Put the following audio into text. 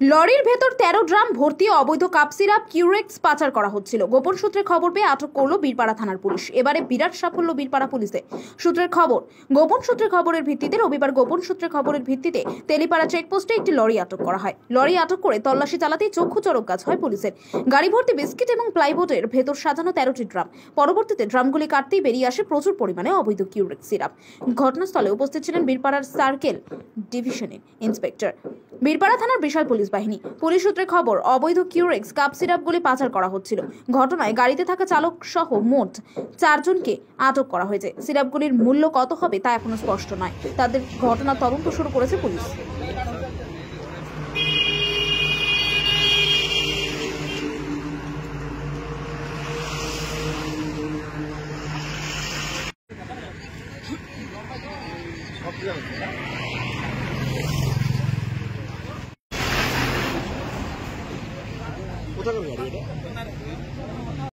লরির ভেতর 13 ড্রাম ভর্তি অবৈধ কাপ সিরাপ কিউরেক্স পাচার করা হচ্ছিল। গোপন সূত্রে খবর পেয়ে আটক করলো বীরপাড়া থানার পুলিশ। এবারে বিরাট সাফল্য বীরপাড়া পুলিশে। গোপন সূত্রে খবরের ভিত্তিতে রবিবার তেলিপাড়া চেকপোস্টে একটি লরি আটক করা হয়। লরি আটক করে তল্লাশি চালাতেই চক্ষু চড়ক গাছ হয় পুলিশের। গাড়ি ভর্তি বিস্কিট এবং প্লাইবোর্ডের ভেতর সাজানো 13টি ড্রাম। পরবর্তীতে ড্রামগুলি কাটতেই বেরিয়ে আসে প্রচুর পরিমাণে অবৈধ কিউরেক্স সিরাপ। ঘটনাস্থলে উপস্থিত ছিলেন বীরপাড়ার সার্কেল ডিভিশনের ইন্সপেক্টর। বীরপাড়া থানার বিশাল পুলিশ বাহিনী। পুলিশ সূত্রে খবর, অবৈধ কিউরেক্স কাপ সিরাপগুলি পাচার করা হচ্ছিল। ঘটনায় গাড়িতে থাকা চালক সহ মোট 4 জনকে আটক করা হয়েছে। সিরাপগুলির মূল্য কত হবে তা এখনো স্পষ্ট নয়। তাদের ঘটনার তদন্ত শুরু করেছে পুলিশ। কোথাকার গাড়ি এটা?